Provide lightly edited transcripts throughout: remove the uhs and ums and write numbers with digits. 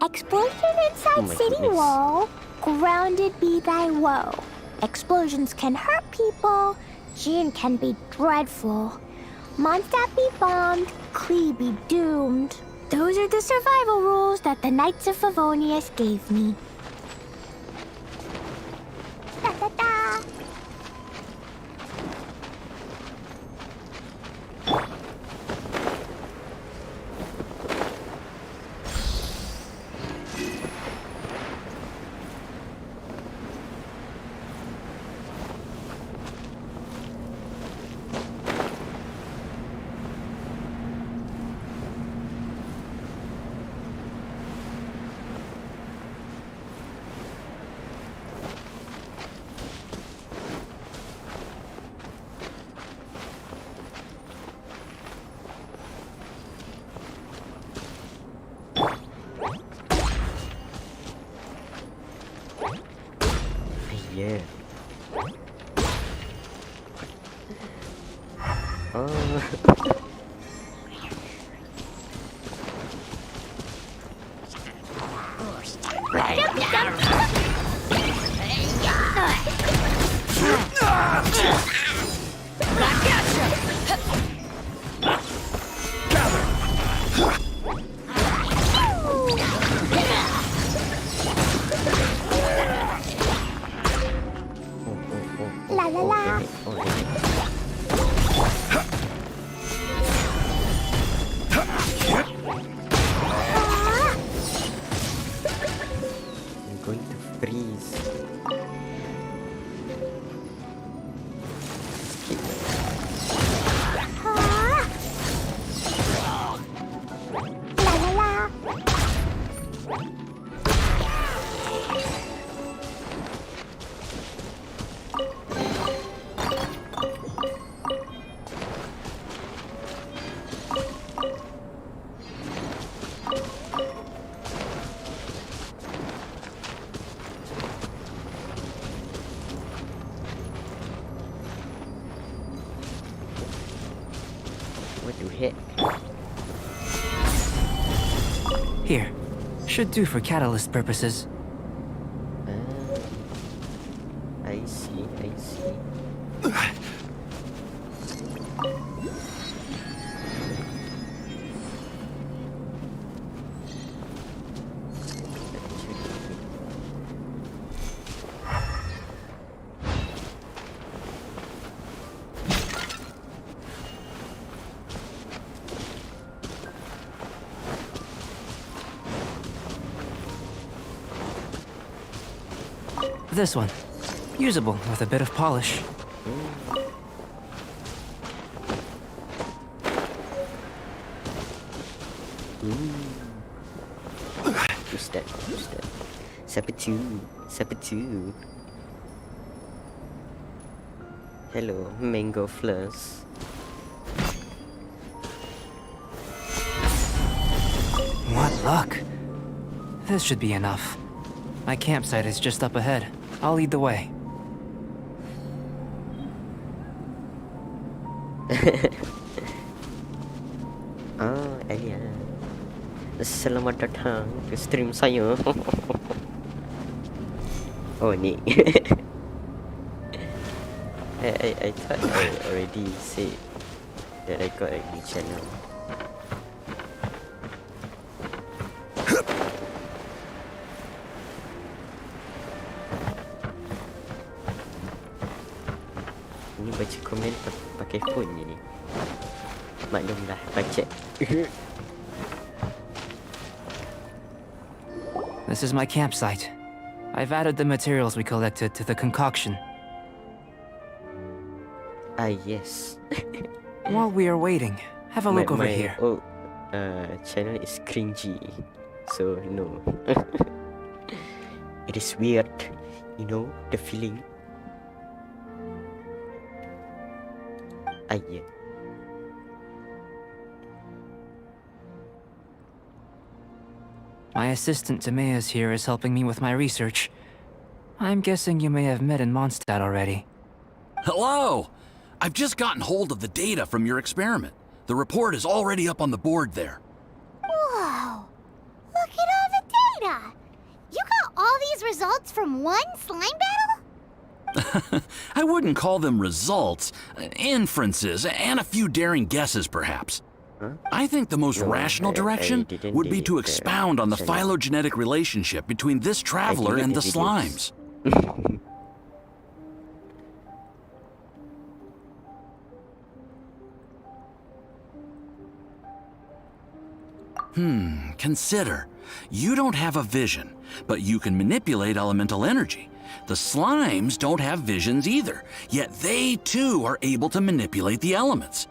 Explosion inside city wall. Grounded be thy woe. Explosions can hurt people. Gene can be dreadful. Mondstadt be bombed. Klee be doomed. Those are the survival rules that the Knights of Favonius gave me. Da da da. Yeah. La la la. I'm going to freeze. La la la. What the heck? Here. Should do for catalyst purposes. I see, I see. This one. Usable with a bit of polish. Who's that? Who's that? Sapatu. Sapatu. Hello, mango flowers. What luck. This should be enough. My campsite is just up ahead. I'll lead the way. Alia. Selamat datang ke stream saya. Oh, ni. I thought I already said that I got a new channel. Ini baca komen pakai phone ni. Maklumlah, baca. This is my campsite. I've added the materials we collected to the concoction. Yes. While we are waiting, have a look over here. Channel is cringy, so no. It is weird, you know, the feeling. Yeah. My assistant Timaeus here is helping me with my research. I'm guessing you may have met in Mondstadt already. Hello! I've just gotten hold of the data from your experiment. The report is already up on the board there. Whoa! Look at all the results from one slime battle? I wouldn't call them results, inferences, and a few daring guesses, perhaps. I think the most No, rational I direction didn't would be delete to the expound on the channel. phylogenetic relationship between this traveler and the deleted videos. slimes. Consider. You don't have a vision, but you can manipulate elemental energy. The slimes don't have visions either, yet they too are able to manipulate the elements.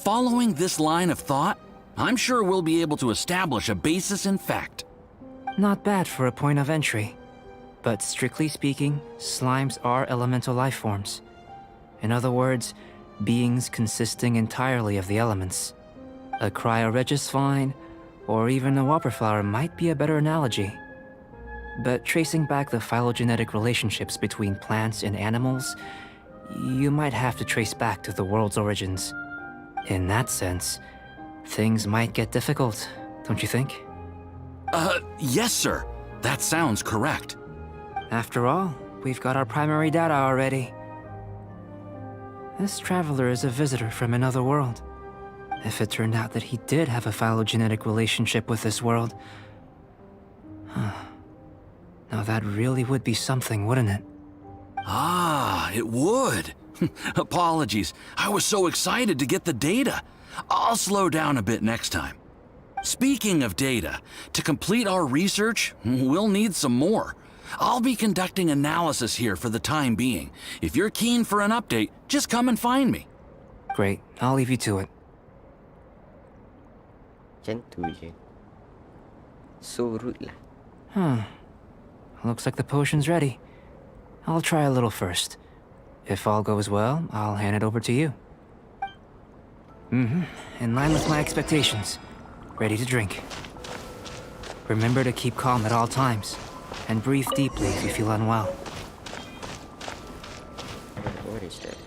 Following this line of thought, I'm sure we'll be able to establish a basis in fact. Not bad for a point of entry. But strictly speaking, slimes are elemental life forms. In other words, beings consisting entirely of the elements. A cryoregisvine, or even a whopperflower might be a better analogy. But tracing back the phylogenetic relationships between plants and animals, you might have to trace back to the world's origins. In that sense, things might get difficult, don't you think? Yes, sir. That sounds correct. After all, we've got our primary data already. This traveler is a visitor from another world. If it turned out that he did have a phylogenetic relationship with this world... Now that really would be something, wouldn't it? Ah, it would. Apologies. I was so excited to get the data. I'll slow down a bit next time. Speaking of data, to complete our research, we'll need some more. I'll be conducting analysis here for the time being. If you're keen for an update, just come and find me. Great, I'll leave you to it. Macam tu je. So rude lah. Looks like the potion's ready. I'll try a little first. If all goes well, I'll hand it over to you. In line with my expectations. Ready to drink. Remember to keep calm at all times, and breathe deeply if you feel unwell. What is that?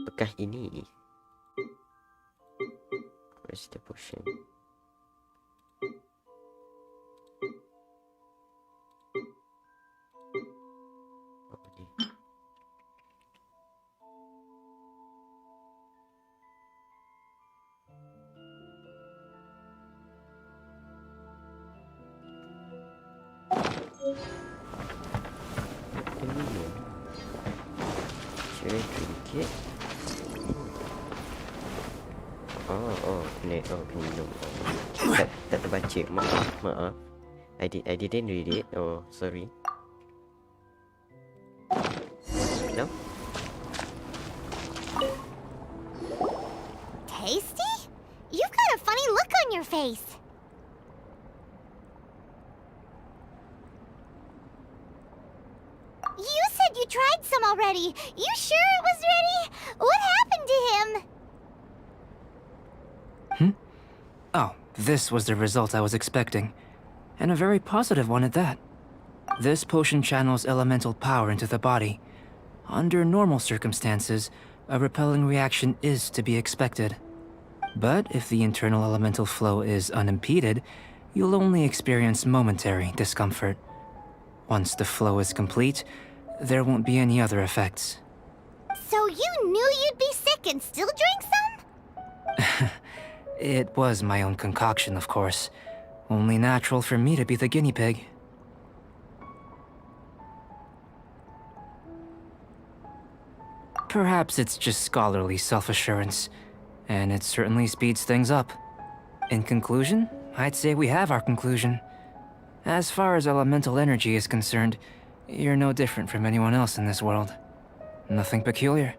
Bekas ini. Where's the potion? Should I drink it? Oh, kena minum. Tak terbaca. Maaf. I didn't read it. Oh, sorry. No? Tasty? You've got a funny look on your face. You said you tried some already. You sure it was ready? What happened to him? Oh, this was the result I was expecting. And a very positive one at that. This potion channels elemental power into the body. Under normal circumstances, a repelling reaction is to be expected. But if the internal elemental flow is unimpeded, you'll only experience momentary discomfort. Once the flow is complete, there won't be any other effects. So you knew you'd be sick and still drank some? It was my own concoction, of course. Only natural for me to be the guinea pig. Perhaps it's just scholarly self-assurance, and it certainly speeds things up. In conclusion, I'd say we have our conclusion. As far as elemental energy is concerned, you're no different from anyone else in this world. Nothing peculiar.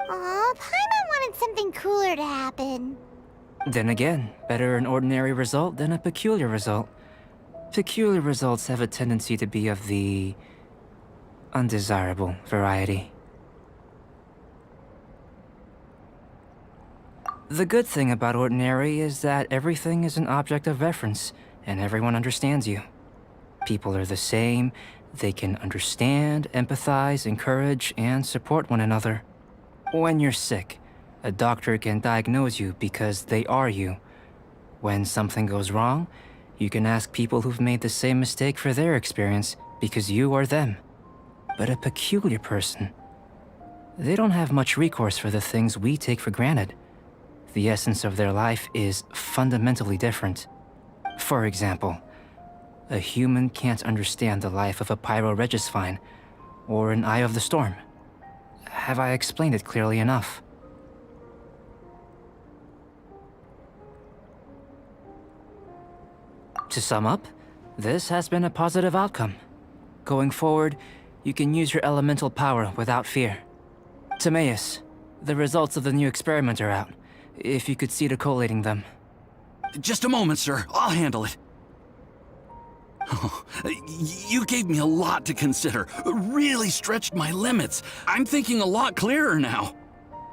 Aw, Paimon wanted something cooler to happen. Then again, better an ordinary result than a peculiar result. Peculiar results have a tendency to be of the undesirable variety. The good thing about ordinary is that everything is an object of reference, and everyone understands you. People are the same, they can understand, empathize, encourage, and support one another. When you're sick, a doctor can diagnose you because they are you. When something goes wrong, you can ask people who've made the same mistake for their experience, because you are them, but a peculiar person. They don't have much recourse for the things we take for granted. The essence of their life is fundamentally different. For example, a human can't understand the life of a pyroregisvine or an eye of the storm. Have I explained it clearly enough? To sum up, this has been a positive outcome. Going forward, you can use your elemental power without fear. Timaeus, the results of the new experiment are out. If you could see to collating them. Just a moment, sir. I'll handle it. Oh, you gave me a lot to consider. Really stretched my limits. I'm thinking a lot clearer now.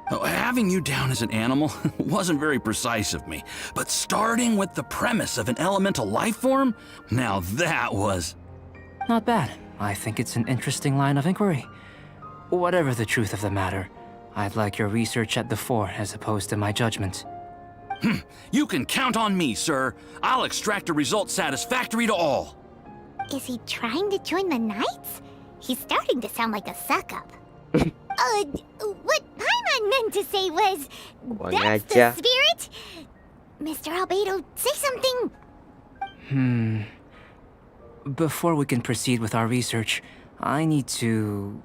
Having you down as an animal wasn't very precise of me, but starting with the premise of an elemental life form, now that was... Not bad. I think it's an interesting line of inquiry. Whatever the truth of the matter, I'd like your research at the fore as opposed to my judgment. You can count on me, sir. I'll extract a result satisfactory to all. Is he trying to join the Knights? He's starting to sound like a suck-up. What Paimon meant to say was... That's the spirit? Mr. Albedo, say something. Before we can proceed with our research, I need to...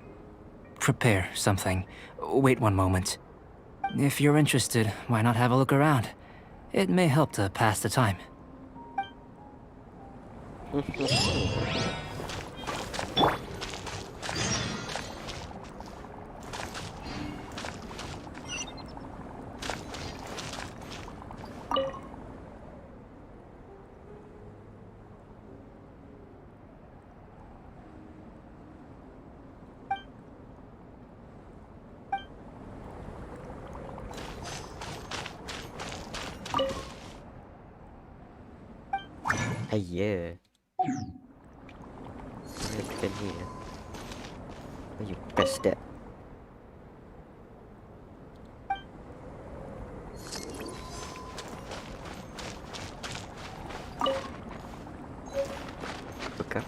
prepare something. Wait one moment. If you're interested, why not have a look around? It may help to pass the time. Yeah. Let's get here. Where you press that? Buka.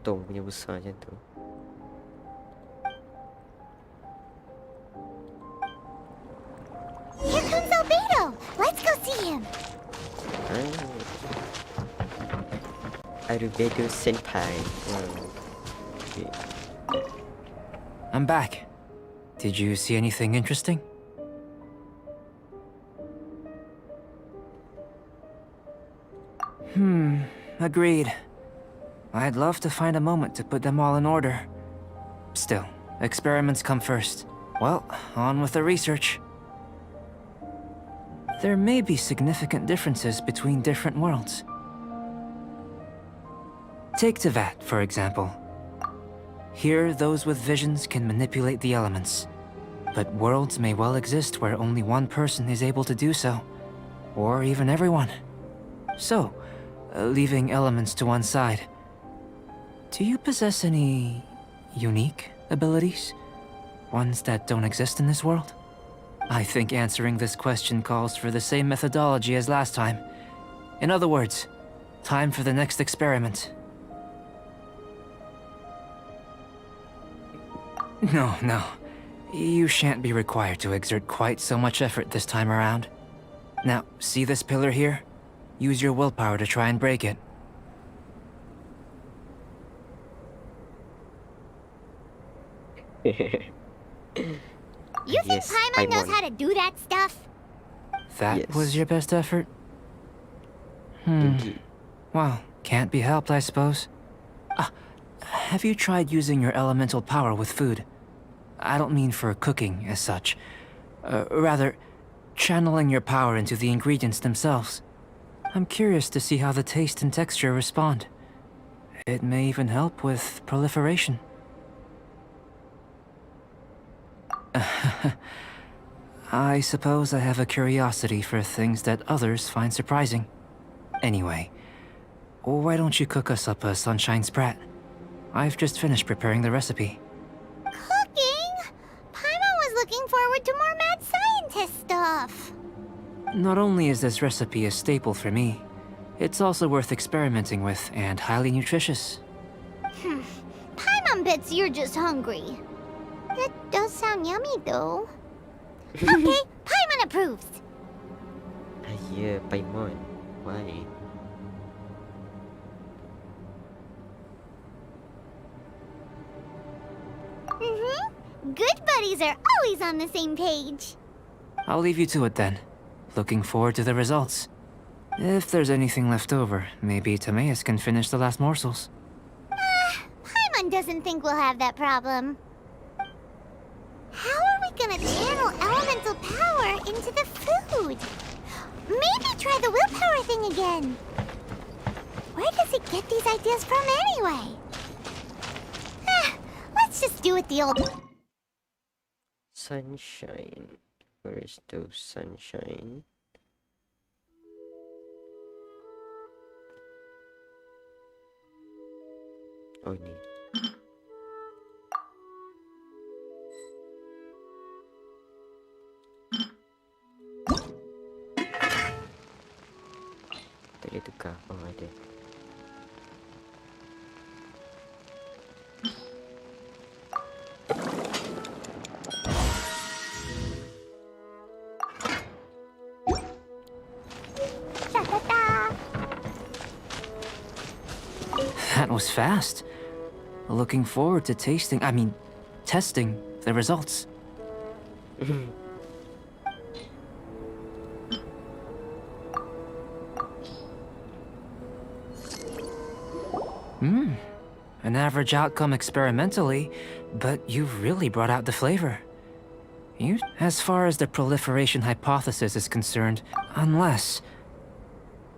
Tong punya besar macam tu. Here comes Albedo. Let's go see him. Albedo Senpai. Okay. I'm back. Did you see anything interesting? Agreed. I'd love to find a moment to put them all in order. Still, experiments come first. Well, on with the research. There may be significant differences between different worlds. Take Tevat, for example. Here, those with visions can manipulate the elements. But worlds may well exist where only one person is able to do so. Or even everyone. So, leaving elements to one side, do you possess any unique abilities? Ones that don't exist in this world? I think answering this question calls for the same methodology as last time. In other words, time for the next experiment. No. You shan't be required to exert quite so much effort this time around. Now, see this pillar here? Use your willpower to try and break it. You think Paimon knows how to do that stuff? That was your best effort? Indeed. Well, can't be helped, I suppose. Have you tried using your elemental power with food? I don't mean for cooking, as such. Rather, channeling your power into the ingredients themselves. I'm curious to see how the taste and texture respond. It may even help with proliferation. I suppose I have a curiosity for things that others find surprising. Anyway, why don't you cook us up a sunshine sprat? I've just finished preparing the recipe. Cooking? Paimon was looking forward to more mad scientist stuff. Not only is this recipe a staple for me, It's also worth experimenting with and highly nutritious. Paimon bets you're just hungry. That does sound yummy, though. Okay, Paimon approves. Yeah, Paimon. Why? Good buddies are always on the same page. I'll leave you to it then. Looking forward to the results. If there's anything left over, maybe Timaeus can finish the last morsels. Paimon doesn't think we'll have that problem. How are we gonna channel elemental power into the food? Maybe try the willpower thing again. Where does it get these ideas from anyway? Let's just do it the old... Sunshine. Where is the sunshine? Oh, ni. Tak boleh tukar. Oh, ada. Ta-ta-ta! That was fast. Looking forward to testing the results. An average outcome experimentally, but you've really brought out the flavor. As far as the proliferation hypothesis is concerned, unless...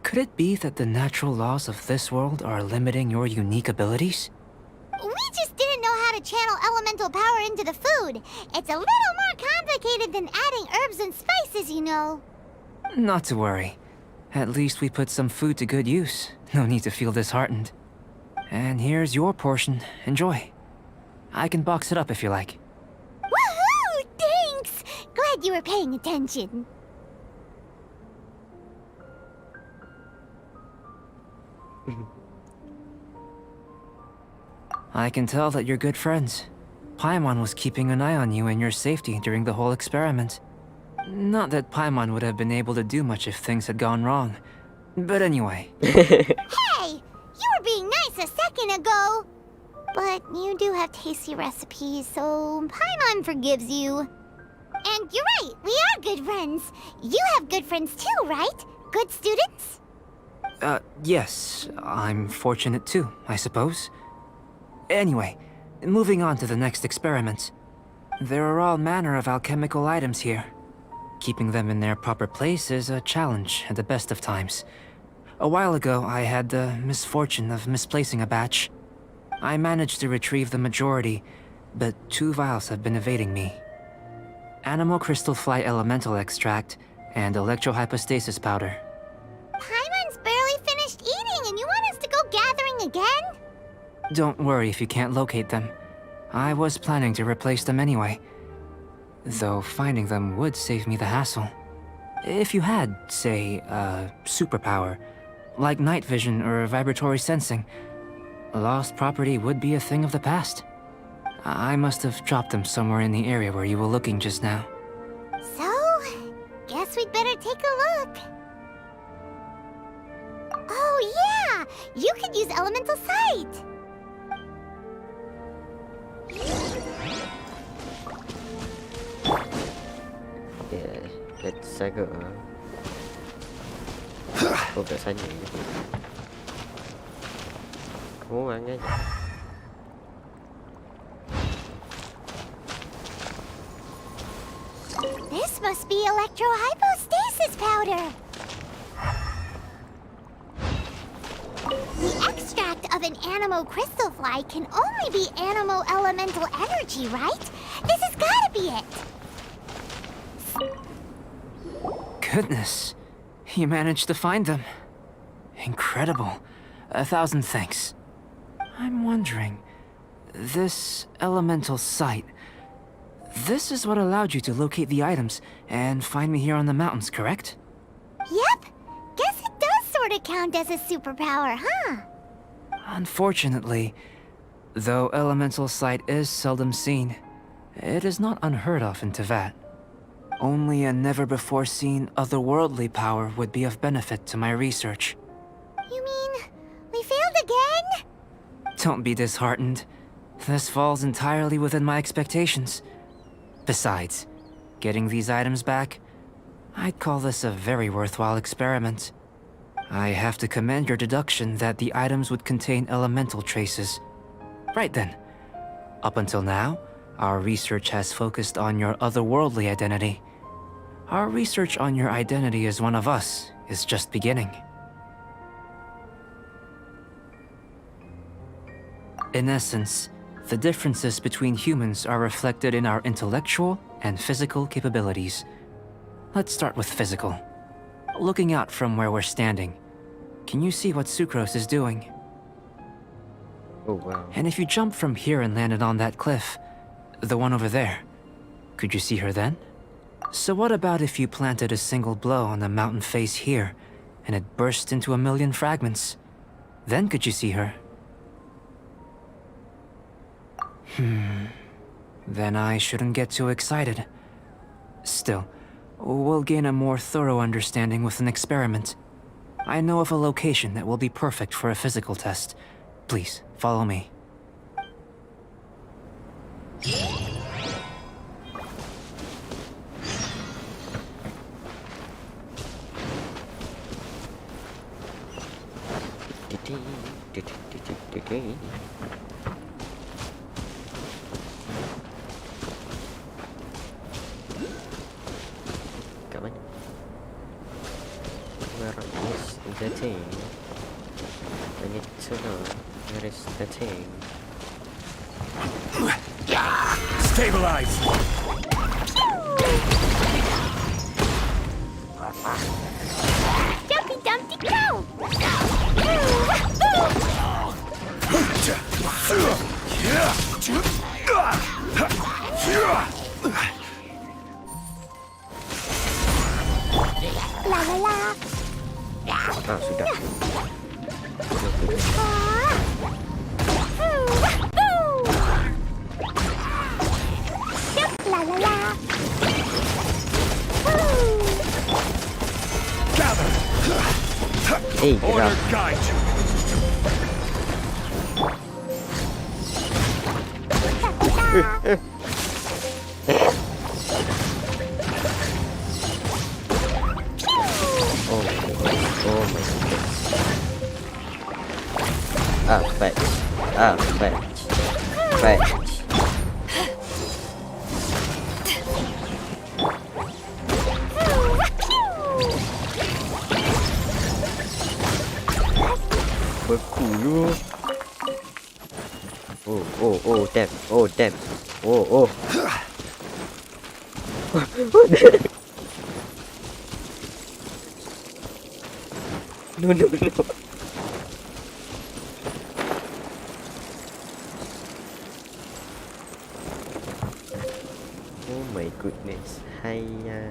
Could it be that the natural laws of this world are limiting your unique abilities? We just didn't know how to channel elemental power into the food. It's a little more complicated than adding herbs and spices, you know. Not to worry. At least we put some food to good use. No need to feel disheartened. And here's your portion. Enjoy. I can box it up if you like. Woohoo! Thanks! Glad you were paying attention. I can tell that you're good friends. Paimon was keeping an eye on you and your safety during the whole experiment. Not that Paimon would have been able to do much if things had gone wrong. But anyway. Hey! You were being nice a second ago! But you do have tasty recipes, so Paimon forgives you. And you're right, we are good friends. You have good friends too, right? Good students? Yes. I'm fortunate too, I suppose. Anyway, moving on to the next experiment. There are all manner of alchemical items here. Keeping them in their proper place is a challenge at the best of times. A while ago, I had the misfortune of misplacing a batch. I managed to retrieve the majority, but 2 vials have been evading me. Animal crystal fly elemental extract and electrohypostasis powder. Paimon's barely finished eating and you want us to go gathering again? Don't worry if you can't locate them. I was planning to replace them anyway. Though finding them would save me the hassle. If you had, say, a superpower, like night vision or vibratory sensing, lost property would be a thing of the past. I must have dropped them somewhere in the area where you were looking just now. So, guess we'd better take a look. Oh yeah! You could use elemental sight! Yeah, let's go. Oh, kat sana je. Orang aja. This must be electrohypostasis powder! The extract of an animo crystal fly can only be animo elemental energy, right? This has gotta be it! Goodness, you managed to find them. Incredible. 1,000 thanks. I'm wondering, this elemental sight, this is what allowed you to locate the items and find me here on the mountains, correct? Yep! Guess it does sorta count as a superpower, huh? Unfortunately, though elemental sight is seldom seen, it is not unheard of in Teyvat. Only a never-before-seen otherworldly power would be of benefit to my research. You mean we failed again? Don't be disheartened. This falls entirely within my expectations. Besides, getting these items back, I'd call this a very worthwhile experiment. I have to commend your deduction that the items would contain elemental traces. Right then. Up until now, our research has focused on your otherworldly identity. Our research on your identity as one of us is just beginning. In essence, the differences between humans are reflected in our intellectual and physical capabilities. Let's start with physical. Looking out from where we're standing, can you see what Sucrose is doing? Oh wow. And if you jumped from here and landed on that cliff, the one over there, could you see her then? So what about if you planted a single blow on the mountain face here, and it burst into a million fragments? Then could you see her? Then I shouldn't get too excited. Still, we'll gain a more thorough understanding with an experiment. I know of a location that will be perfect for a physical test. Please, follow me. Kat mana? Where is the thing? I need to know where is the thing. Stabilize! Dumpty Dumpty go! La la la! Ah, sudah. La la la! Gather! Eh, Order gerak. guide you! Oh my goodness. Ah, fetch. Ah, fetch. Fetch. Beku lu. Oh, damn. Oh, damn. Oh. No. Oh my goodness. Hiya.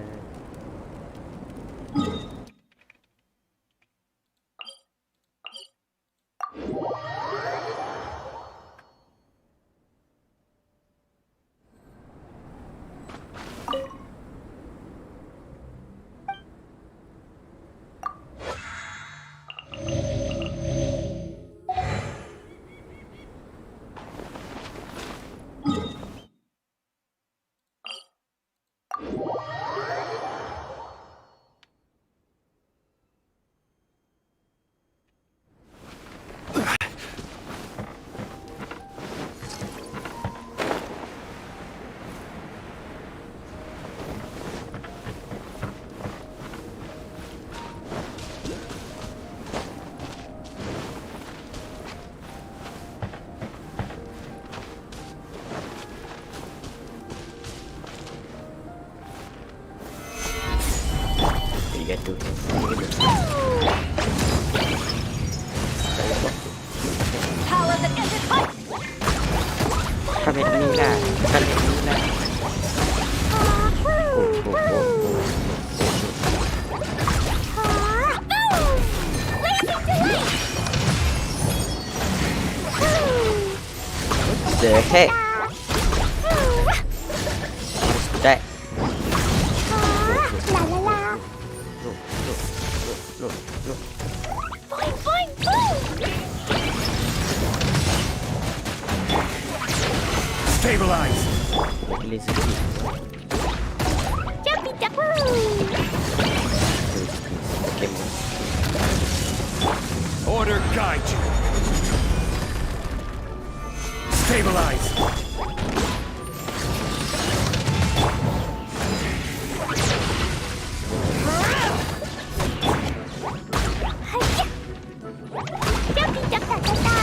the heck? What's that? La la la. No, no, no, no. Boing, boing, boom. Stabilize. Laser Jumpy duck. Okay, Order guide you. Stabilize. Jumpy duck, da da da.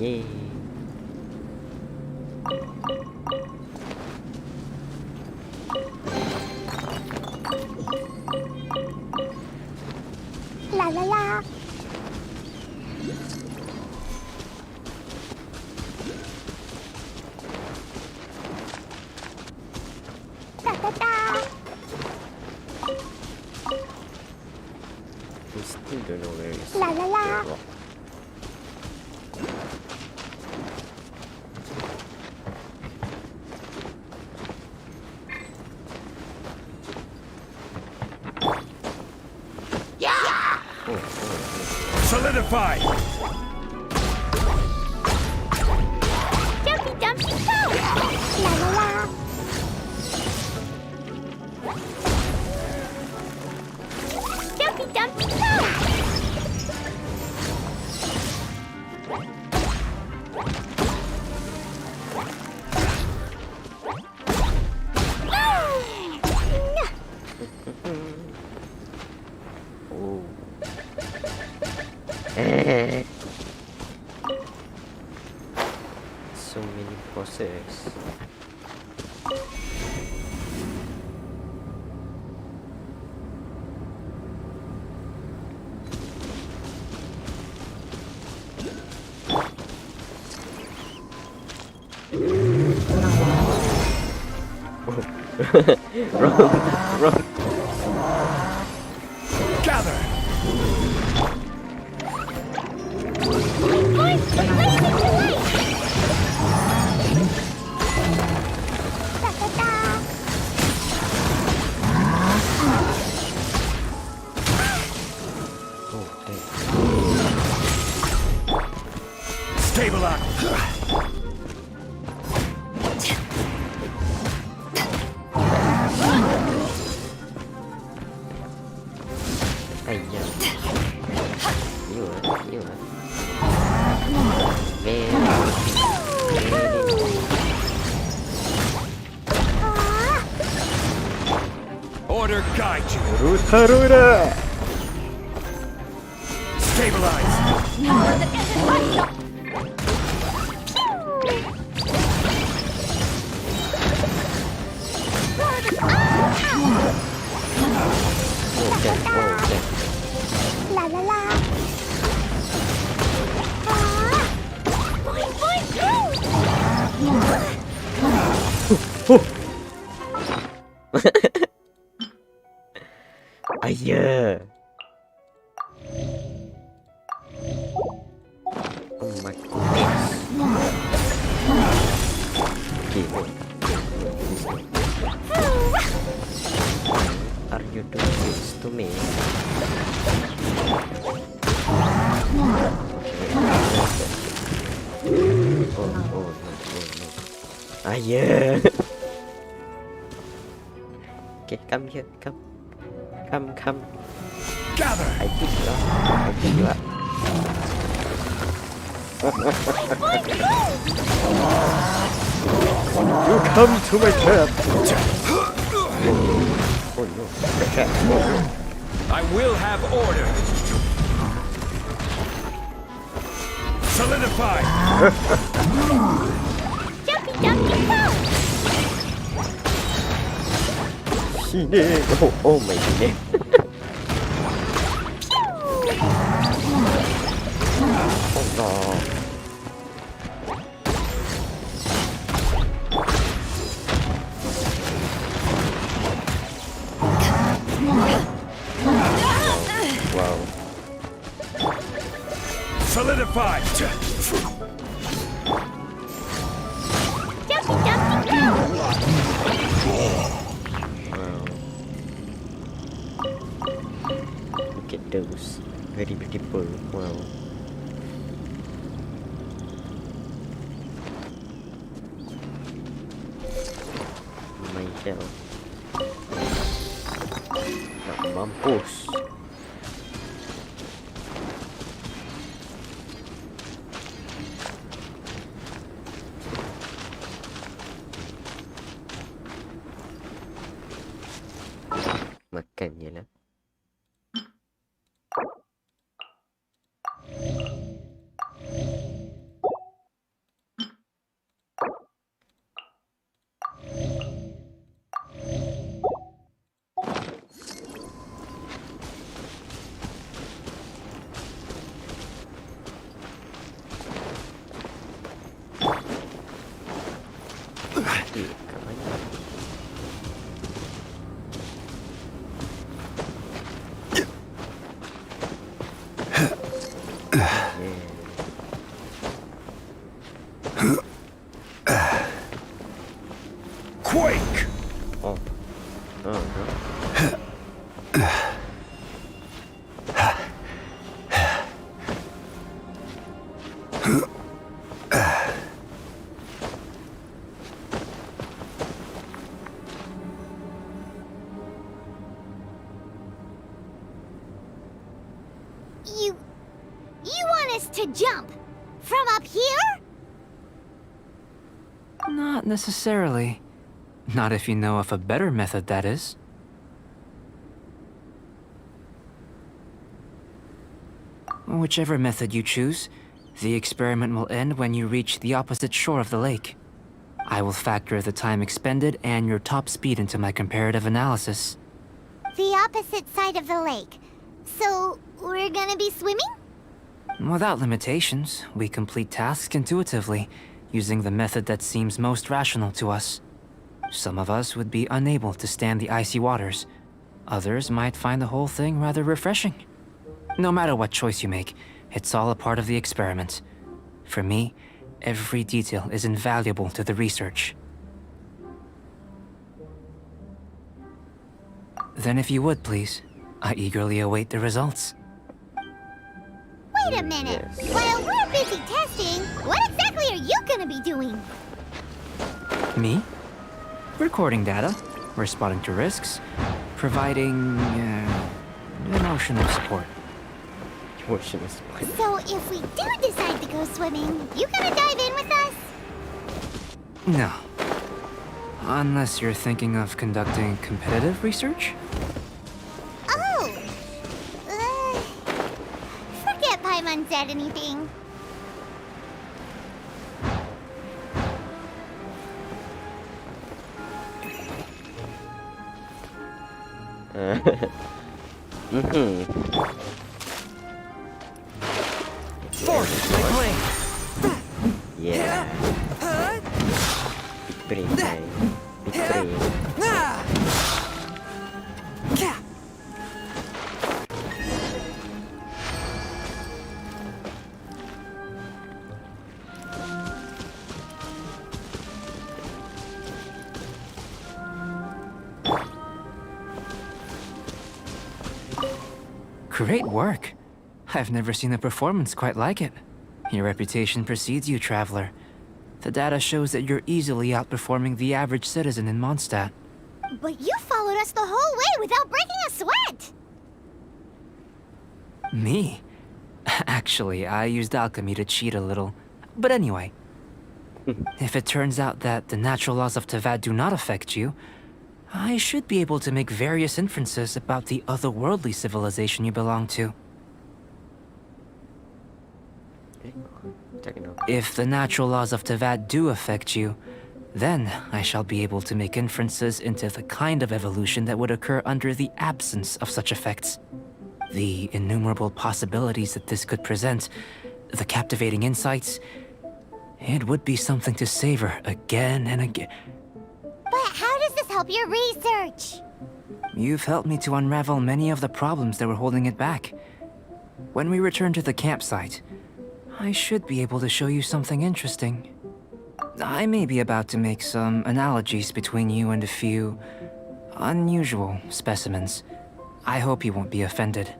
yeah. La la la. Da da da. We still don't know where is La la la. the rock. Solidify. Jumpy dumpy go. La la la. Jumpy dumpy go. Oh. Eh. So many bosses. Wrong. Gather. Da da da. Oh, hey. Stabilize. Ai da. You are. Very. Order guide you. Rutarura. Stabilize. Okay. La la la. Boing, boing, boom. Ayah. Oh my goodness. Okay, wait. Are you doing this to me? Oh no. Ayah. Okay, come here, come. Gather. I pick you up. You come to my trap. Oh no, the trap. I will have order. Solidify. Jumpy dumpy go. Oh my goodness. Oh Wow. Solidify! Dumpty dumpty go! Wow. Look at those. Very beautiful. Wow. Myself. Nak mampus. Makan je lah. Kat mana? Quake! Oh. Oh, no. You want us to jump? From up here? Not necessarily. Not if you know of a better method, that is. Whichever method you choose, the experiment will end when you reach the opposite shore of the lake. I will factor the time expended and your top speed into my comparative analysis. The opposite side of the lake. So, we're gonna be swimming? Without limitations, we complete tasks intuitively, using the method that seems most rational to us. Some of us would be unable to stand the icy waters. Others might find the whole thing rather refreshing. No matter what choice you make, it's all a part of the experiment. For me, every detail is invaluable to the research. Then if you would, please, I eagerly await the results. Wait a minute. Yes. While we're busy testing, what exactly are you gonna be doing? Me? Recording data, responding to risks, providing emotional support. Emotional support. So, if we do decide to go swimming, you gonna dive in with us? No. Unless you're thinking of conducting competitive research? Oh! Forget Paimon said anything. Force my claim! Yeah. Big brain, man. Big brain. Great work. I've never seen a performance quite like it. Your reputation precedes you, traveler. The data shows that you're easily outperforming the average citizen in Mondstadt. But you followed us the whole way without breaking a sweat! Me? Actually, I used alchemy to cheat a little. But anyway, if it turns out that the natural laws of Tavad do not affect you, I should be able to make various inferences about the otherworldly civilization you belong to. If the natural laws of Tavad do affect you, then I shall be able to make inferences into the kind of evolution that would occur under the absence of such effects. The innumerable possibilities that this could present the captivating insights. It would be something to savor again and again. But how does this help your research? You've helped me to unravel many of the problems that were holding it back. When we return to the campsite, I should be able to show you something interesting. I may be about to make some analogies between you and a few unusual specimens. I hope you won't be offended.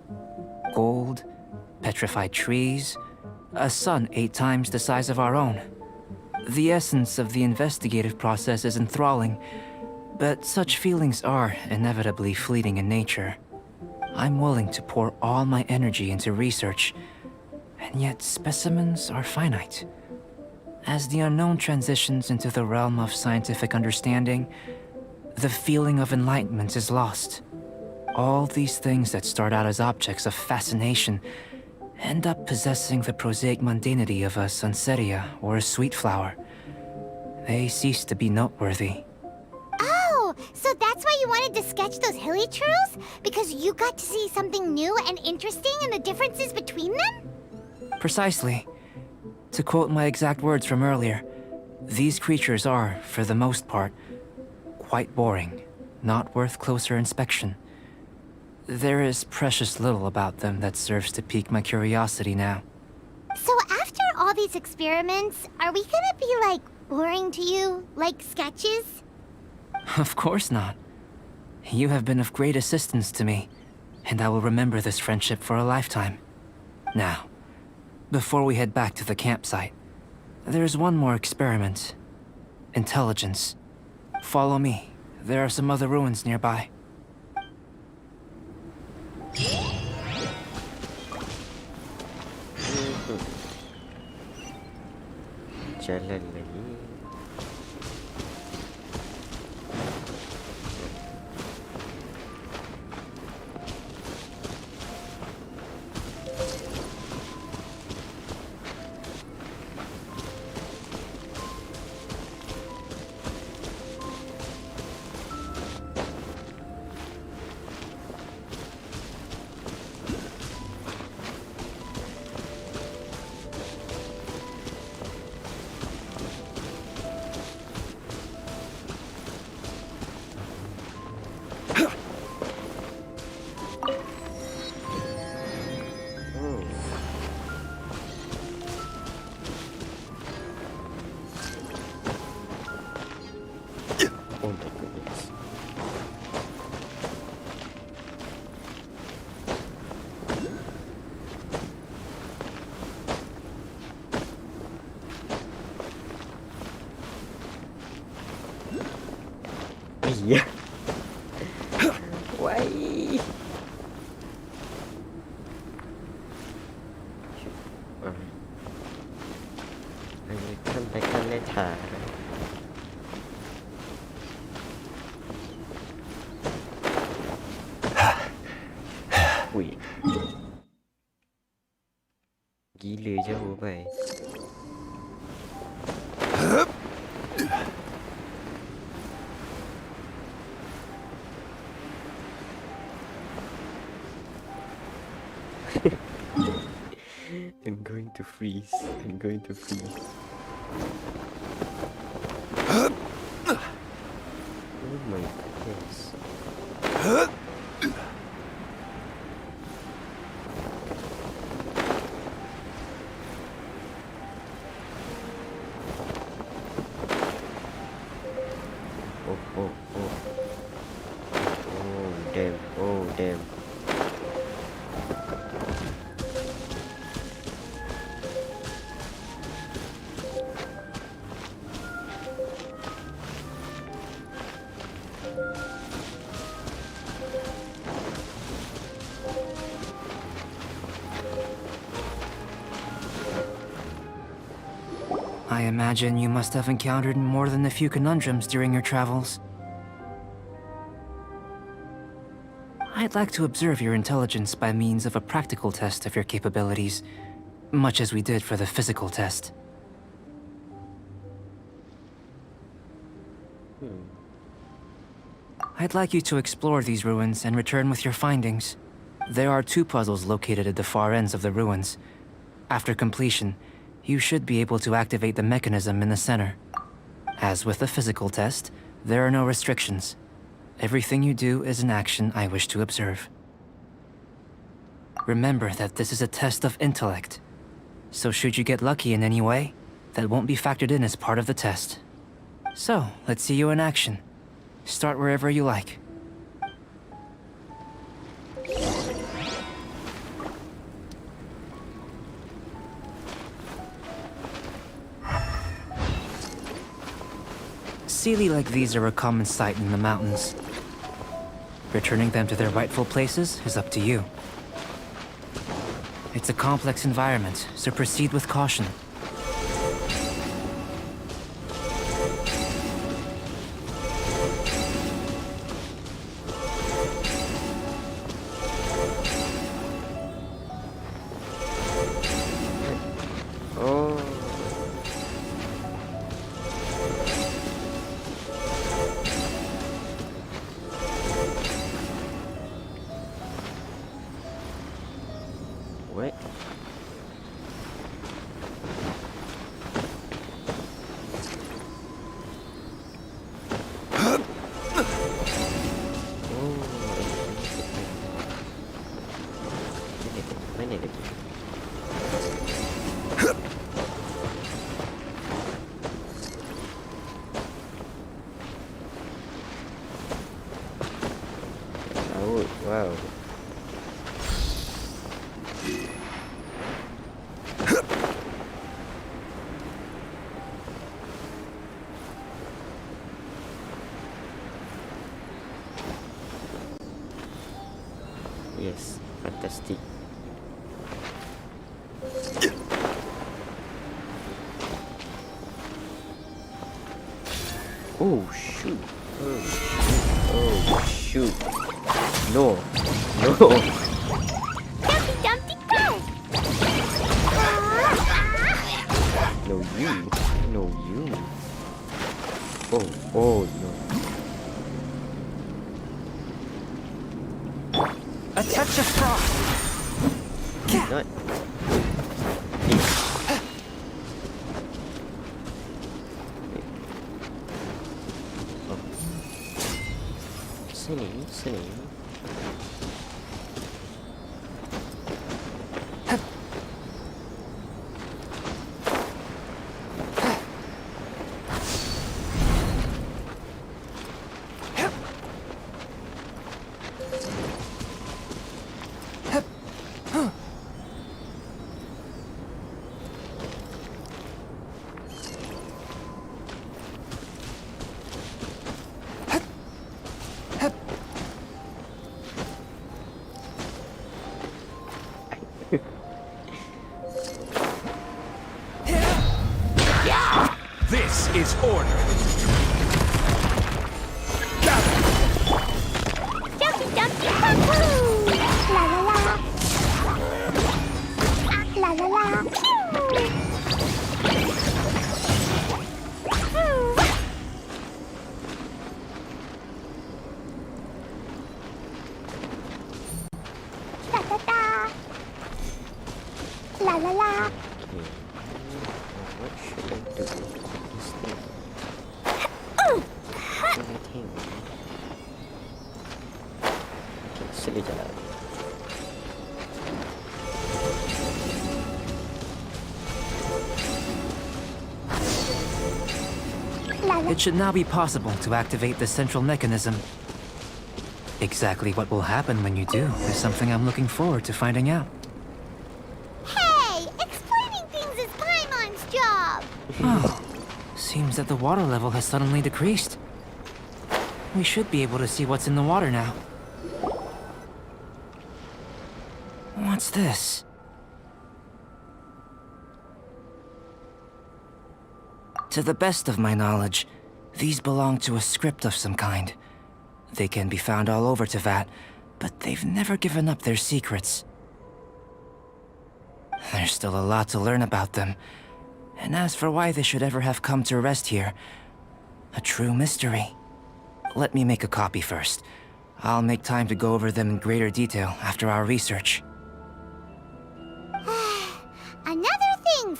Gold, petrified trees, a sun 8 times the size of our own. The essence of the investigative process is enthralling, but such feelings are inevitably fleeting in nature. I'm willing to pour all my energy into research, and yet specimens are finite. As the unknown transitions into the realm of scientific understanding, the feeling of enlightenment is lost. All these things that start out as objects of fascination end up possessing the prosaic mundanity of a sunsetia or a sweet flower. They cease to be noteworthy. Oh, so that's why you wanted to sketch those hilly trails? Because you got to see something new and interesting and the differences between them? Precisely. To quote my exact words from earlier, these creatures are, for the most part, quite boring, not worth closer inspection. There is precious little about them that serves to pique my curiosity now. So after all these experiments, are we gonna be, like, boring to you? Like sketches? Of course not. You have been of great assistance to me, and I will remember this friendship for a lifetime. Now, before we head back to the campsite, there's one more experiment. Intelligence. Follow me. There are some other ruins nearby. Jalan lagi. Oh my goodness. Iya. Why? I will come back later. Wih. Gila jauh bai. I'm going to freeze. I'm going to freeze. Oh my goodness. Oh, oh, oh. Oh, damn. Oh, damn. I imagine you must have encountered more than a few conundrums during your travels. I'd like to observe your intelligence by means of a practical test of your capabilities, much as we did for the physical test. I'd like you to explore these ruins and return with your findings. There are 2 puzzles located at the far ends of the ruins. After completion, you should be able to activate the mechanism in the center. As with the physical test, there are no restrictions. Everything you do is an action I wish to observe. Remember that this is a test of intellect, so should you get lucky in any way, that won't be factored in as part of the test. So, let's see you in action. Start wherever you like. Sealy like these are a common sight in the mountains. Returning them to their rightful places is up to you. It's a complex environment, so proceed with caution. Oh. What? Mana lagi? Laut, wow. Yes, fantastic. Oh shoot! Oh shoot! Oh shoot! No! No! Dumpty Dumpty go! No you! No you! Oh oh no! A touch of frost! Not. Sini, sini. This is order. Dumpty Dumpty Poo! La la la! La la la! Pew! Da da da! La la la! What should I do with this thing? Anything. Okay, sila jalan. La la! It should now be possible to activate the central mechanism. Exactly what will happen when you do is something I'm looking forward to finding out. Hey! Explaining things is Paimon's job! Oh, seems that the water level has suddenly decreased. We should be able to see what's in the water now. What's this? To the best of my knowledge, these belong to a script of some kind. They can be found all over Teyvat, but they've never given up their secrets. There's still a lot to learn about them. And as for why they should ever have come to rest here, a true mystery. Let me make a copy first. I'll make time to go over them in greater detail after our research. Another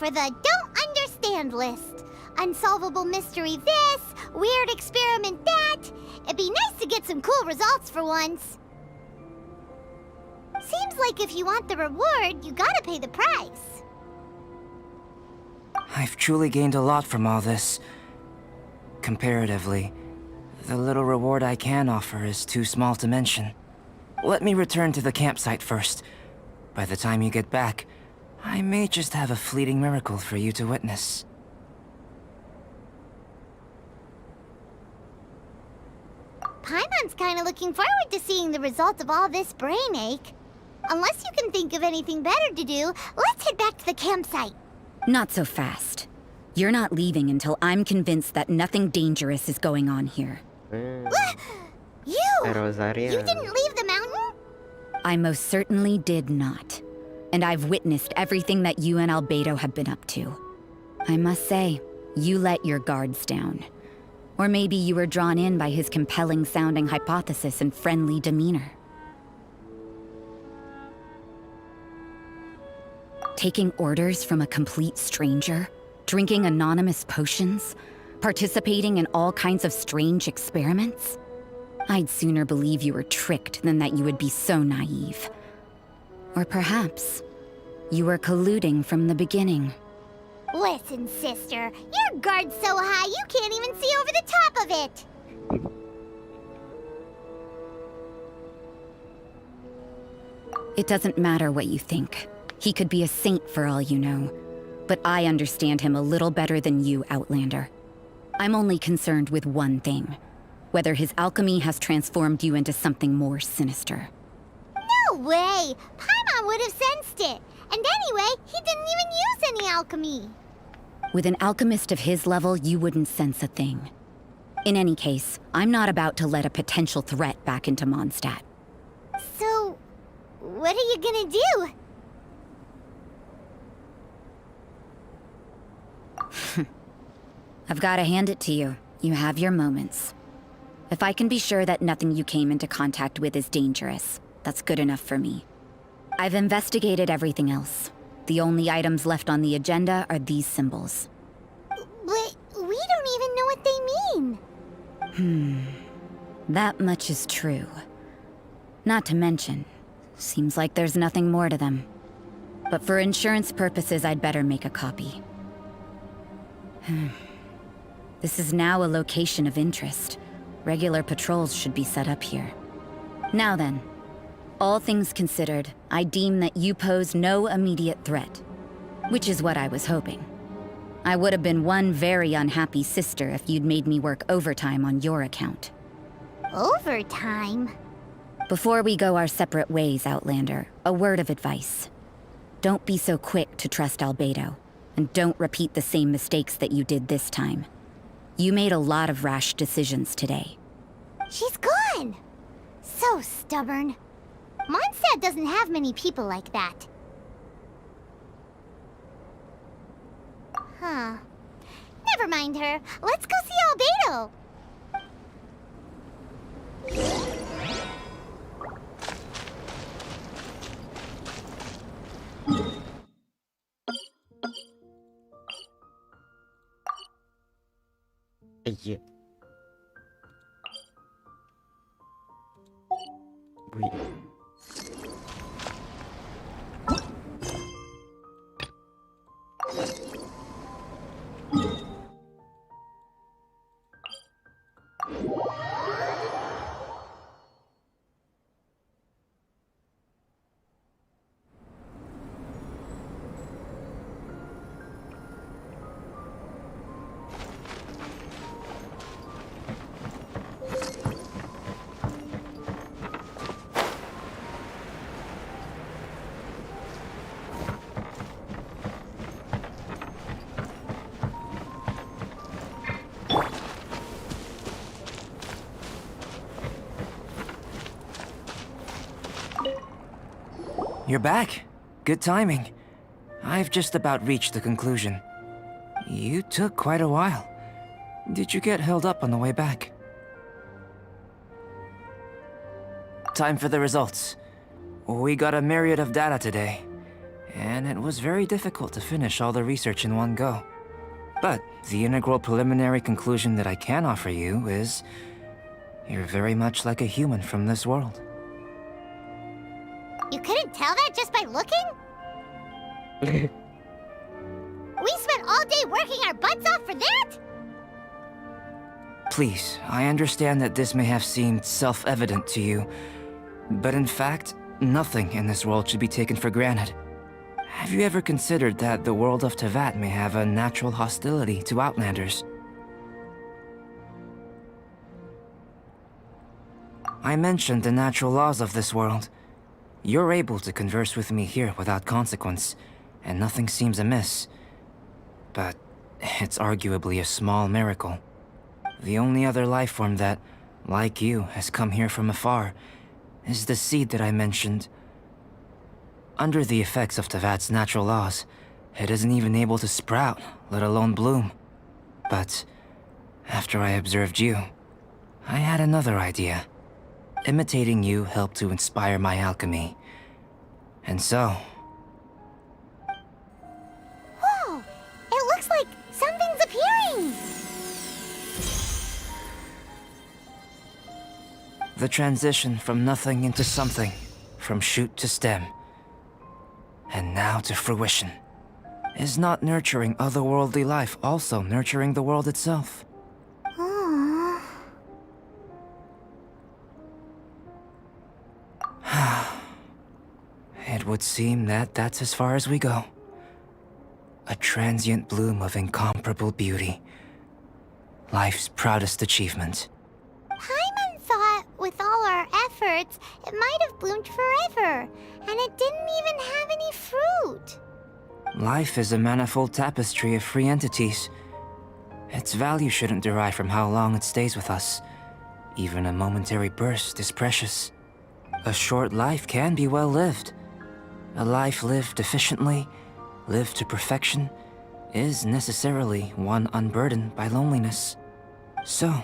for the don't understand list. Unsolvable mystery this, weird experiment that. It'd be nice to get some cool results for once. Seems like if you want the reward, you gotta pay the price. I've truly gained a lot from all this. Comparatively, the little reward I can offer is too small to mention. Let me return to the campsite first. By the time you get back, I may just have a fleeting miracle for you to witness. Paimon's kinda looking forward to seeing the results of all this brain ache. Unless you can think of anything better to do, let's head back to the campsite. Not so fast. You're not leaving until I'm convinced that nothing dangerous is going on here. You! Rosaria. You didn't leave the mountain? I most certainly did not. And I've witnessed everything that you and Albedo have been up to. I must say, you let your guards down. Or maybe you were drawn in by his compelling-sounding hypothesis and friendly demeanor. Taking orders from a complete stranger, drinking anonymous potions, participating in all kinds of strange experiments? I'd sooner believe you were tricked than that you would be so naive. Or perhaps, you were colluding from the beginning. Listen, sister, your guard's so high you can't even see over the top of it. It doesn't matter what you think. He could be a saint for all you know. But I understand him a little better than you, Outlander. I'm only concerned with one thing. Whether his alchemy has transformed you into something more sinister. No way! Paimon would have sensed it. And anyway, he didn't even use any alchemy. With an alchemist of his level, you wouldn't sense a thing. In any case, I'm not about to let a potential threat back into Mondstadt. So, what are you gonna do? I've gotta hand it to you. You have your moments. If I can be sure that nothing you came into contact with is dangerous, that's good enough for me. I've investigated everything else. The only items left on the agenda are these symbols. But we don't even know what they mean. That much is true. Not to mention, seems like there's nothing more to them. But for insurance purposes, I'd better make a copy. This is now a location of interest. Regular patrols should be set up here. Now then, all things considered, I deem that you pose no immediate threat. Which is what I was hoping. I would have been one very unhappy sister if you'd made me work overtime on your account. Overtime? Before we go our separate ways, Outlander, a word of advice. Don't be so quick to trust Albedo, and don't repeat the same mistakes that you did this time. You made a lot of rash decisions today. She's gone! So stubborn. Mondstadt doesn't have many people like that. Huh. Never mind her. Let's go see Albedo. Yeah. Wait. You're back. Good timing. I've just about reached the conclusion. You took quite a while. Did you get held up on the way back? Time for the results. We got a myriad of data today. and it was very difficult to finish all the research in one go. But the integral preliminary conclusion that I can offer you is you're very much like a human from this world. You couldn't tell that just by looking? We spent all day working our butts off for that? Please, I understand that this may have seemed self-evident to you, but in fact, nothing in this world should be taken for granted. Have you ever considered that the world of Teyvat may have a natural hostility to Outlanders? I mentioned the natural laws of this world. You're able to converse with me here without consequence, and nothing seems amiss. But it's arguably a small miracle. The only other life form that, like you, has come here from afar is the seed that I mentioned. Under the effects of Teyvat's natural laws, it isn't even able to sprout, let alone bloom. But after I observed you, I had another idea. Imitating you helped to inspire my alchemy. And so... Whoa! It looks like something's appearing! The transition from nothing into something, from shoot to stem, and now to fruition. Is not nurturing otherworldly life also nurturing the world itself? Aww. It would seem that that's as far as we go. A transient bloom of incomparable beauty. Life's proudest achievement. Paimon thought, with all our efforts, it might have bloomed forever, and it didn't even have any fruit. Life is a manifold tapestry of free entities. Its value shouldn't derive from how long it stays with us. Even a momentary burst is precious. A short life can be well lived. A life lived efficiently, lived to perfection, is necessarily one unburdened by loneliness. So,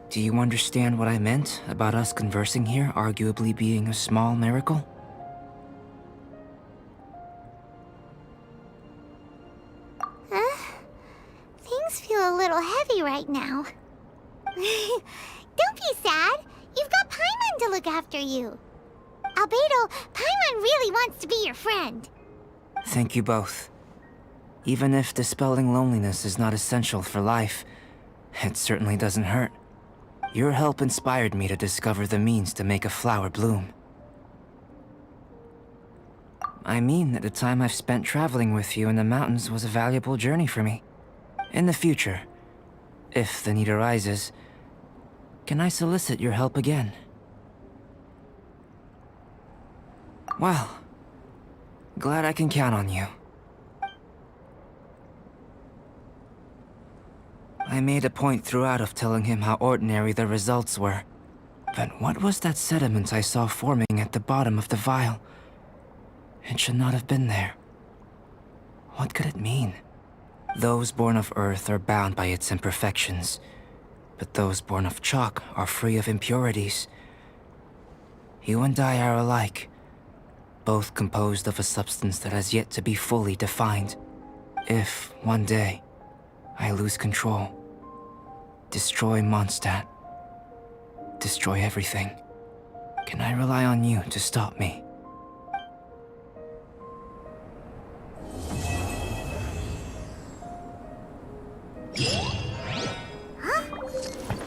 do you understand what I meant about us conversing here arguably being a small miracle? Things feel a little heavy right now. Don't be sad. You've got Paimon to look after you. Albedo, Paimon really wants to be your friend. Thank you both. Even if dispelling loneliness is not essential for life, it certainly doesn't hurt. Your help inspired me to discover the means to make a flower bloom. I mean that the time I've spent traveling with you in the mountains was a valuable journey for me. In the future, if the need arises, can I solicit your help again? Well, glad I can count on you. I made a point throughout of telling him how ordinary the results were. But what was that sediment I saw forming at the bottom of the vial? It should not have been there. What could it mean? Those born of Earth are bound by its imperfections, but those born of chalk are free of impurities. You and I are alike, both composed of a substance that has yet to be fully defined. If, one day, I lose control, destroy Mondstadt, destroy everything, can I rely on you to stop me?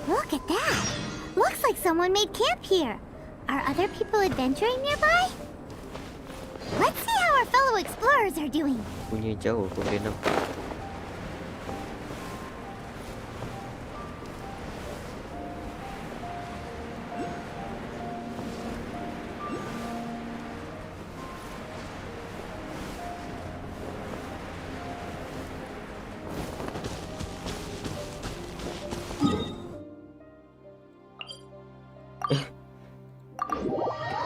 Look at that. Looks like someone made camp here. Are other people adventuring nearby? Let's see how our fellow explorers are doing. Punya jauh pun dia nampak.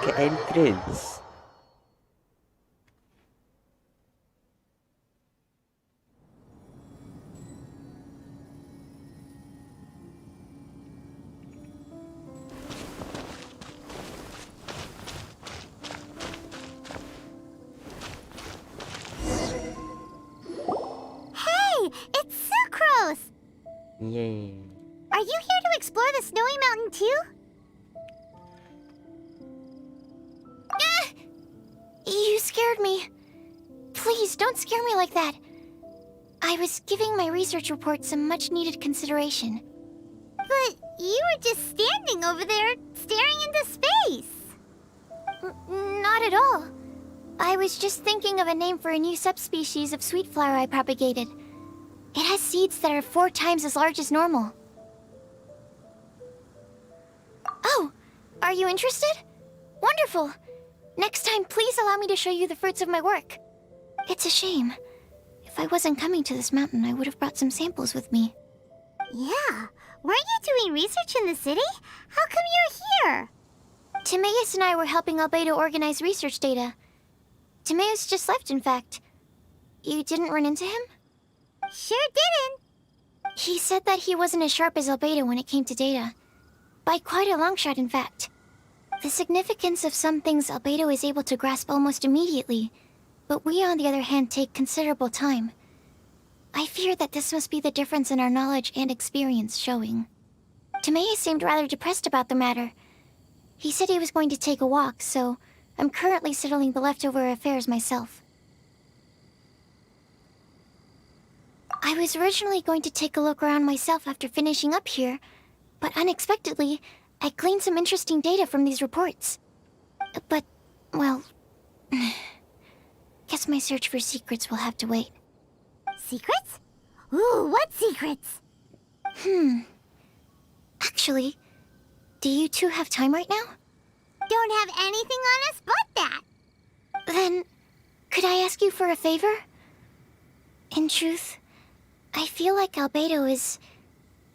Ke entrance. Yay. Are you here to explore the snowy mountain too? You scared me. Please, don't scare me like that. I was giving my research report some much-needed consideration. But you were just standing over there, staring into space. Not at all. I was just thinking of a name for a new subspecies of sweet flower I propagated. It has seeds that are 4 times as large as normal. Oh, are you interested? Wonderful. Next time, please allow me to show you the fruits of my work. It's a shame. If I wasn't coming to this mountain, I would have brought some samples with me. Yeah. Weren't you doing research in the city? How come you're here? Timaeus and I were helping Albedo organize research data. Timaeus just left, in fact. You didn't run into him? Sure didn't. He said that he wasn't as sharp as Albedo when it came to data. By quite a long shot, in fact. The significance of some things Albedo is able to grasp almost immediately, but we, on the other hand, take considerable time. I fear that this must be the difference in our knowledge and experience showing. Timaeus seemed rather depressed about the matter. He said he was going to take a walk, so I'm currently settling the leftover affairs myself. I was originally going to take a look around myself after finishing up here, but unexpectedly, I gleaned some interesting data from these reports. But, well... guess my search for secrets will have to wait. Secrets? Ooh, what secrets? Actually, do you two have time right now? Don't have anything on us but that. Then, could I ask you for a favor? In truth, I feel like Albedo is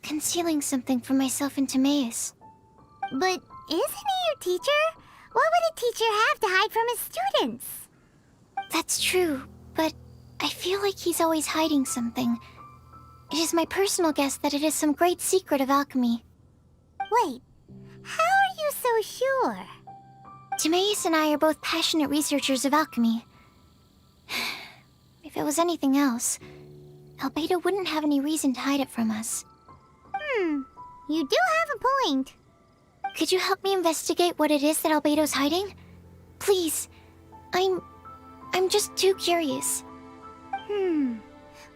concealing something from myself and Timaeus. But isn't he your teacher? What would a teacher have to hide from his students? That's true, but I feel like he's always hiding something. It is my personal guess that it is some great secret of alchemy. Wait, how are you so sure? Timaeus and I are both passionate researchers of alchemy. If it was anything else, Albedo wouldn't have any reason to hide it from us. You do have a point. Could you help me investigate what it is that Albedo's hiding? Please. I'm just too curious.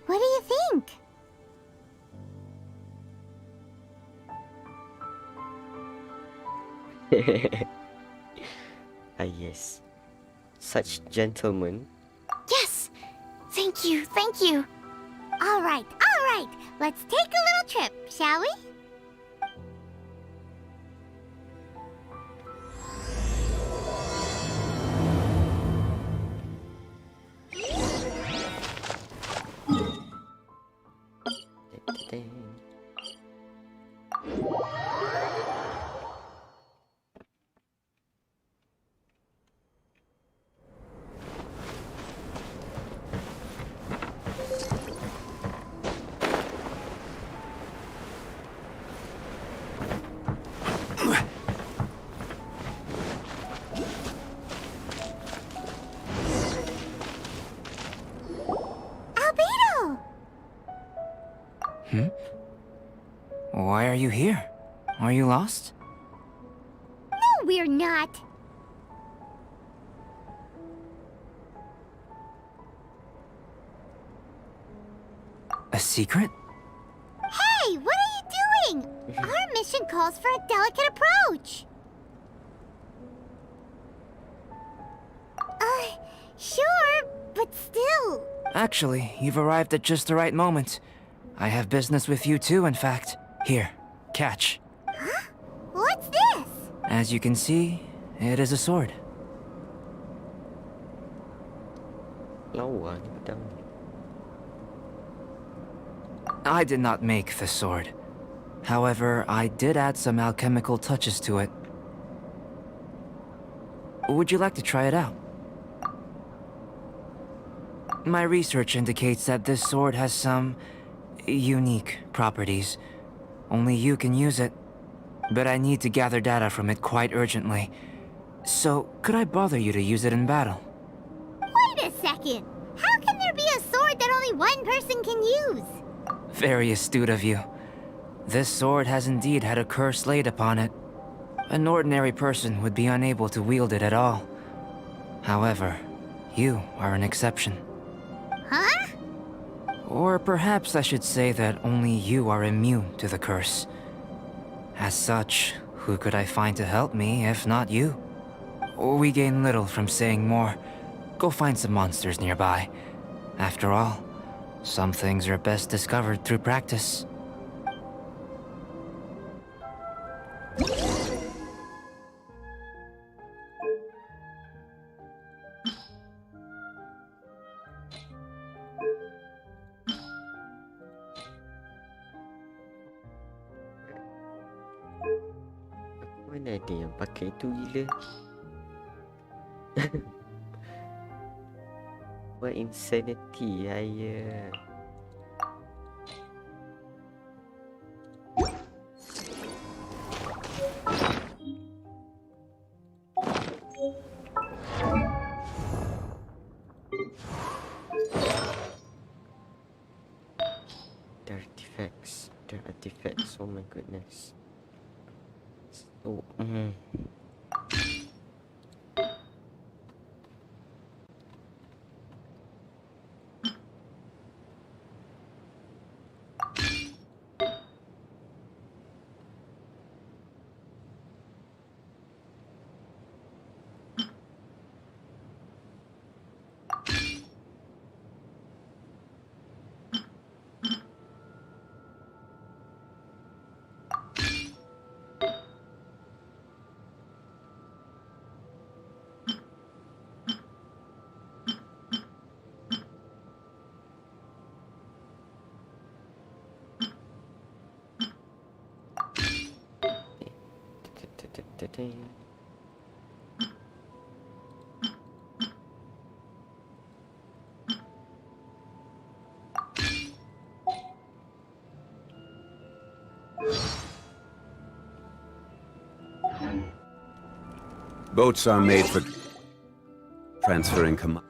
What do you think? Ah, yes. Such gentlemen. Yes! Thank you, thank you! All right. Let's take a little trip, shall we? Albedo! Why are you here? Are you lost? No, we're not. A secret? Hey, what are you doing? Our mission calls for a delicate approach. Sure, but still. Actually, you've arrived at just the right moment. I have business with you too, in fact. Here, catch. What's this? As you can see, it is a sword. Lâu à, nhưng mà đâu. I did not make the sword. However, I did add some alchemical touches to it. Would you like to try it out? My research indicates that this sword has some unique properties. Only you can use it. But I need to gather data from it quite urgently. So, could I bother you to use it in battle? Wait a second. How can there be a sword that only one person can use? Very astute of you. This sword has indeed had a curse laid upon it. An ordinary person would be unable to wield it at all. However, you are an exception. Huh? Or perhaps I should say that only you are immune to the curse. As such, who could I find to help me if not you? We gain little from saying more. Go find some monsters nearby. After all, some things are best discovered through practice. Mana ada yang pakai tu gila? What insanity, ayah. The artifacts, oh my goodness. So, Boats are made for transferring command.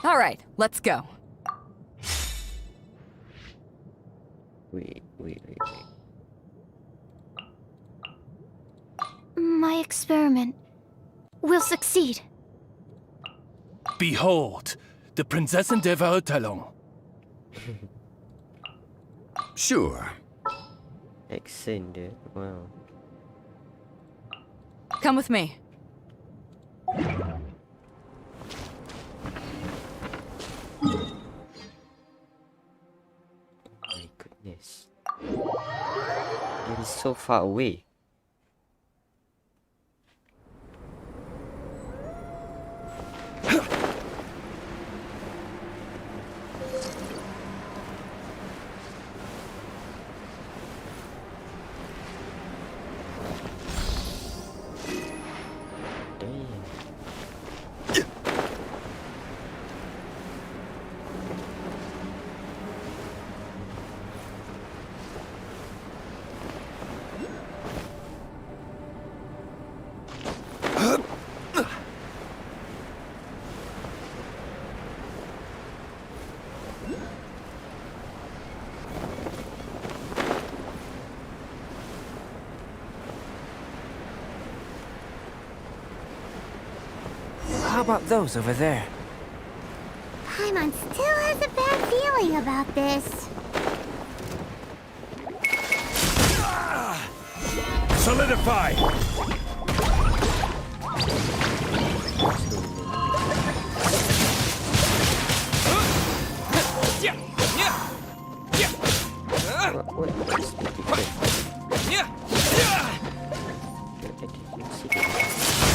All right, let's go. wait. My experiment will succeed. Behold, the Prinzessin der Verurteilung. Sure. Accent dia, wow. Come with me. My goodness. It is so far away. How about those over there? Paimon still has a bad feeling about this. Solidify!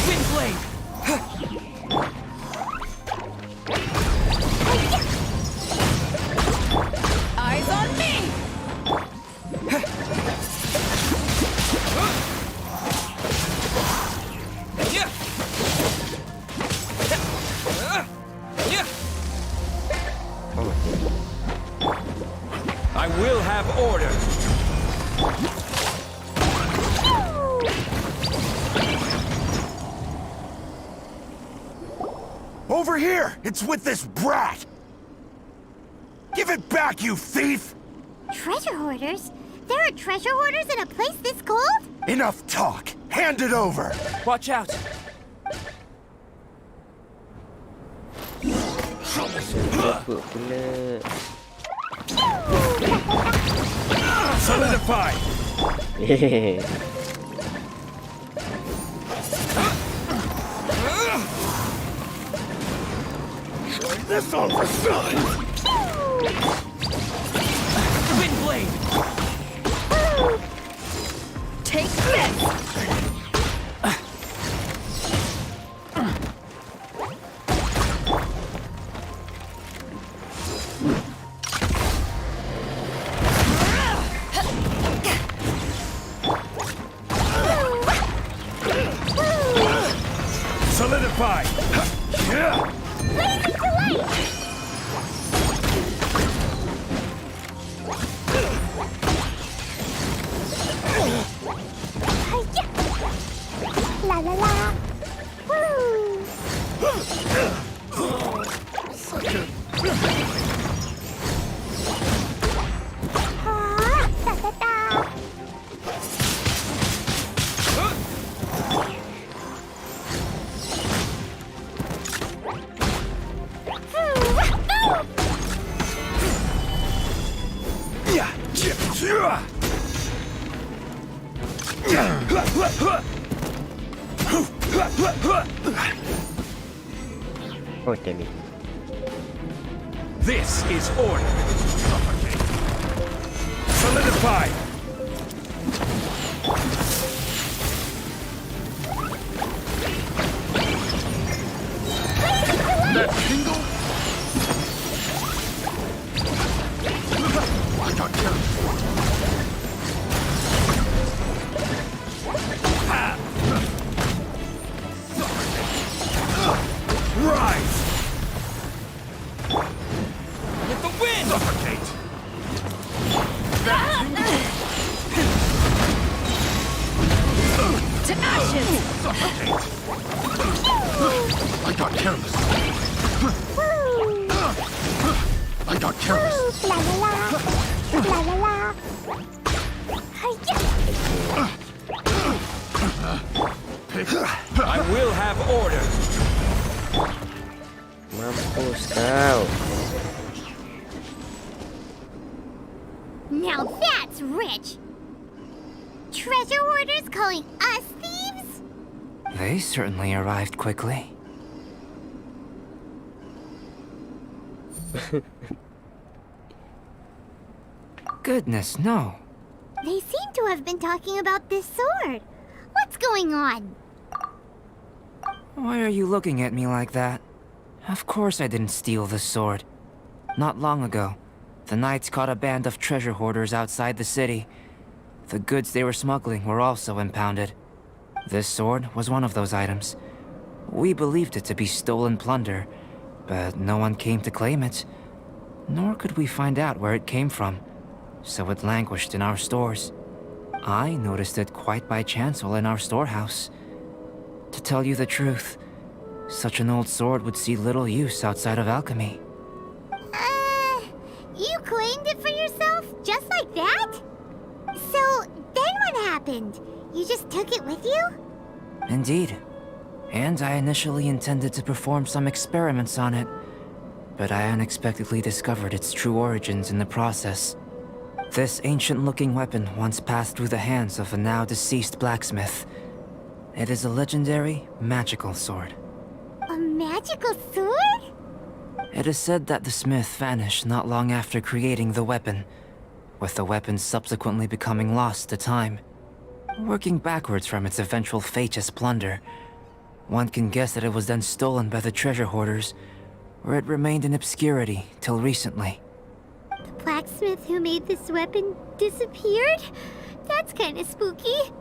Wind blade. Eyes on me. have order. Over here! It's with this brat! Give it back, you thief! Treasure hoarders? There are treasure hoarders in a place this cold? Enough talk! Hand it over! Watch out! Apa pula? Solidify. Hehehe. This on the sun! Wind blade. Take this. Solidify. La la la. Woo! Ah, da da da. Oh, damn it. This is order. Solidify. That tingle. I got killed. Rise! With the wind! Suffocate! To ashes. Suffocate! I got careless. I got careless. La la la. La la la. Hi-ya. I will have order. Mampus kau. Now that's rich! Treasure hoarders calling us thieves? They certainly arrived quickly. Goodness, no. They seem to have been talking about this sword. What's going on? Why are you looking at me like that? Of course I didn't steal this sword. Not long ago, the Knights caught a band of treasure hoarders outside the city. The goods they were smuggling were also impounded. This sword was one of those items. We believed it to be stolen plunder, but no one came to claim it. Nor could we find out where it came from, so it languished in our stores. I noticed it quite by chance while in our storehouse. To tell you the truth, such an old sword would see little use outside of alchemy. You claimed it for yourself? Just like that? So, then what happened? You just took it with you? Indeed. And I initially intended to perform some experiments on it, but I unexpectedly discovered its true origins in the process. This ancient-looking weapon once passed through the hands of a now-deceased blacksmith. It is a legendary, magical sword. A magical sword? It is said that the smith vanished not long after creating the weapon, with the weapon subsequently becoming lost to time. Working backwards from its eventual fate as plunder, one can guess that it was then stolen by the treasure hoarders, where it remained in obscurity till recently. The blacksmith who made this weapon disappeared? That's kinda spooky.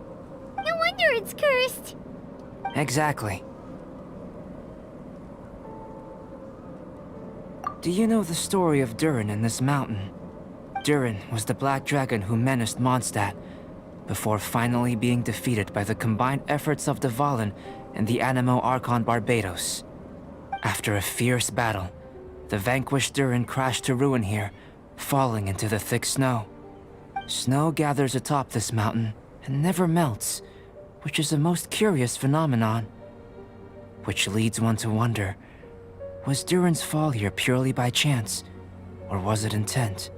No wonder it's cursed. Exactly. Do you know the story of Durin in this mountain? Durin was the Black Dragon who menaced Mondstadt, before finally being defeated by the combined efforts of Dvalin and the Animo Archon Barbados. After a fierce battle, the vanquished Durin crashed to ruin here, falling into the thick snow. Snow gathers atop this mountain and never melts, which is a most curious phenomenon. Which leads one to wonder, was Durin's fall here purely by chance, or was it intent?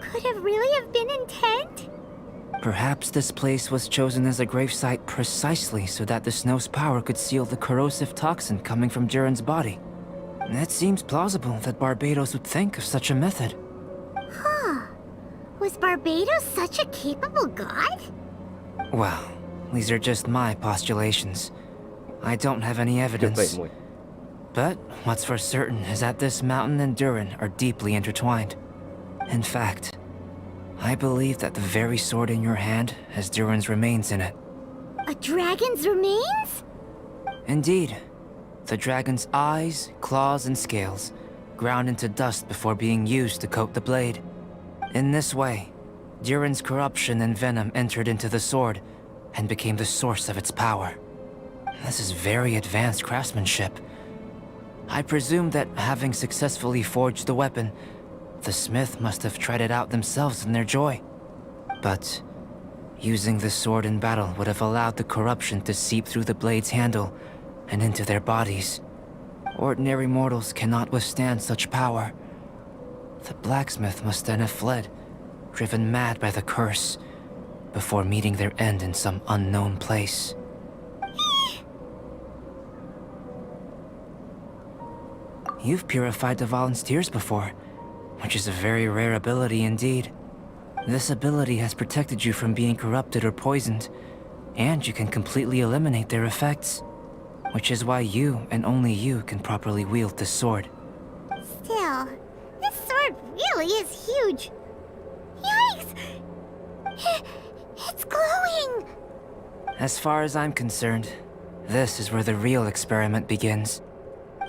Could it really have been intent? Perhaps this place was chosen as a gravesite precisely so that the snow's power could seal the corrosive toxin coming from Durin's body. It seems plausible that Barbados would think of such a method. Huh. Was Barbados such a capable god? Well, these are just my postulations. I don't have any evidence. But what's for certain is that this mountain and Durin are deeply intertwined. In fact, I believe that the very sword in your hand has Durin's remains in it. A dragon's remains? Indeed. The dragon's eyes, claws, and scales ground into dust before being used to coat the blade. In this way, Durin's corruption and venom entered into the sword and became the source of its power. This is very advanced craftsmanship. I presume that having successfully forged the weapon, the smith must have tried it out themselves in their joy. But using the sword in battle would have allowed the corruption to seep through the blade's handle and into their bodies. Ordinary mortals cannot withstand such power. The blacksmith must then have fled, driven mad by the curse, before meeting their end in some unknown place. You've purified Dvalin's tears before, which is a very rare ability indeed. This ability has protected you from being corrupted or poisoned, and you can completely eliminate their effects, which is why you and only you can properly wield this sword. Still, this sword really is huge. Yikes! It's glowing! As far as I'm concerned, this is where the real experiment begins.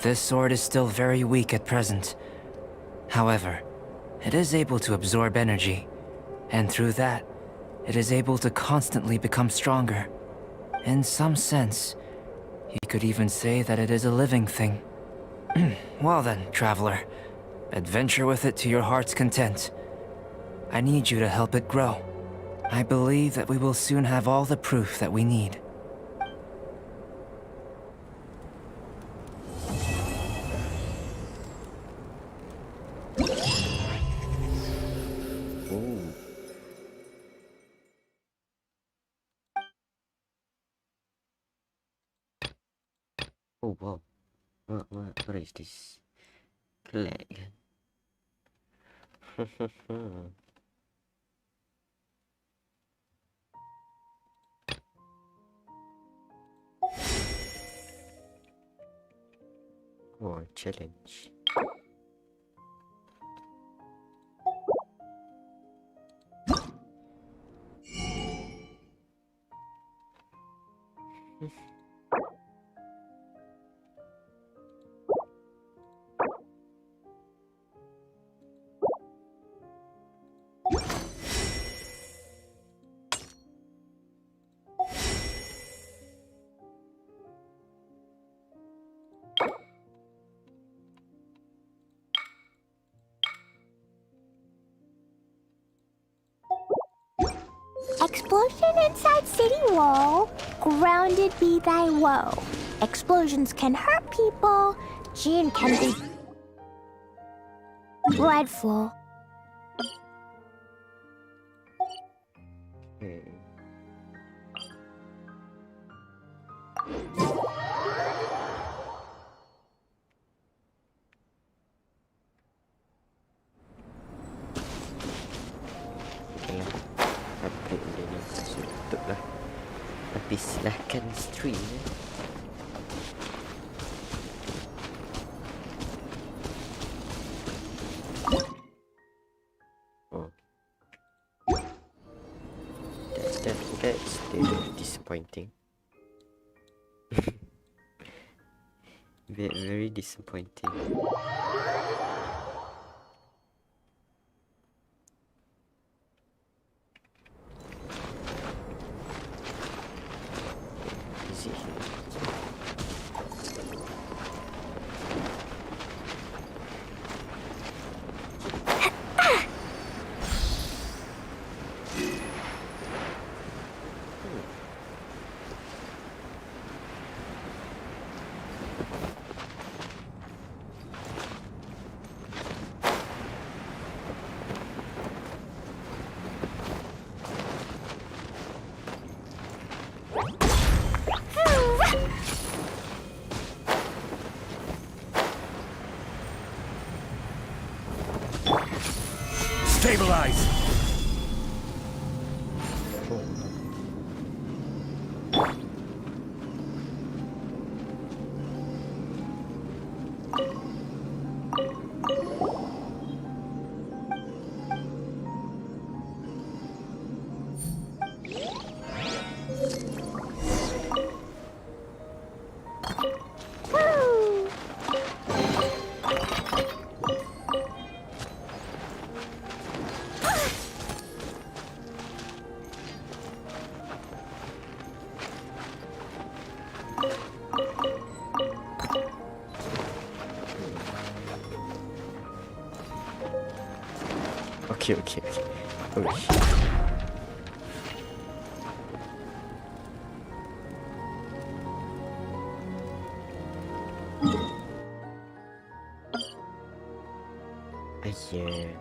This sword is still very weak at present. However, it is able to absorb energy, and through that, it is able to constantly become stronger. In some sense, you could even say that it is a living thing. Well then, traveler, adventure with it to your heart's content. I need you to help it grow. I believe that we will soon have all the proof that we need. Oh wow. What is this? Lag. Oh, challenge. Explosion inside city wall. Grounded be thy woe. Explosions can hurt people. Gin can be dreadful. Upgrade dia ni tutup lah. Tapi silahkan stream. Oh. That's disappointing. Very disappointing. Stabilize! Woo! Okay. Oh shit. Yeah.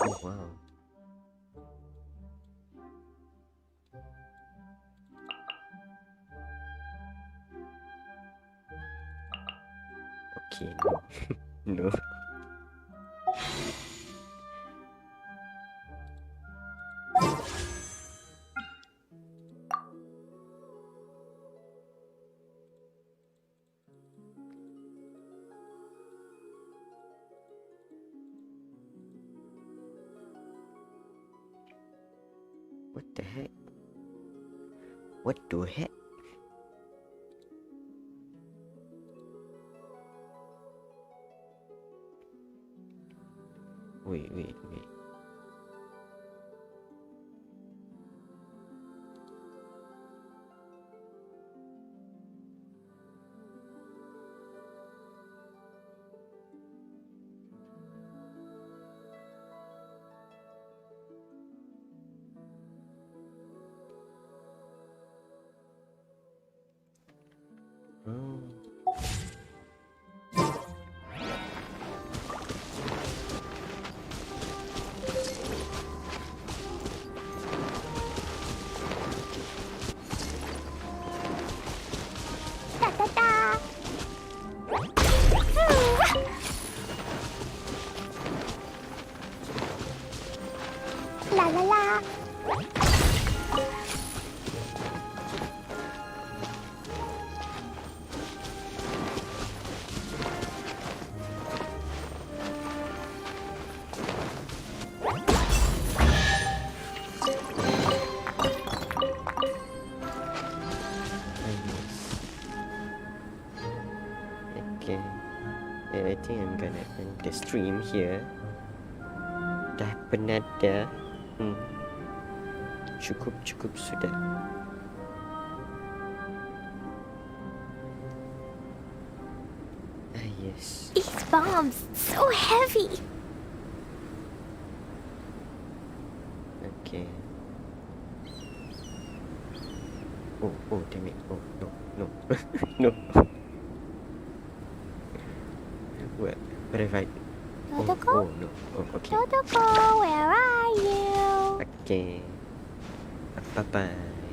Oh wow. Okay, no. No. What the heck? What the heck? Wait. Oh. Da da da! La la la! Okay. I think I'm gonna end the stream here. Dah penat dah. Cukup sudah. Ah yes. These bombs, so heavy! Okay. Oh, damn it. Oh, no. No. What have I... Dodoko? Oh, no. Oh, okay. Dodoko, where are you? Okay. Bye-bye.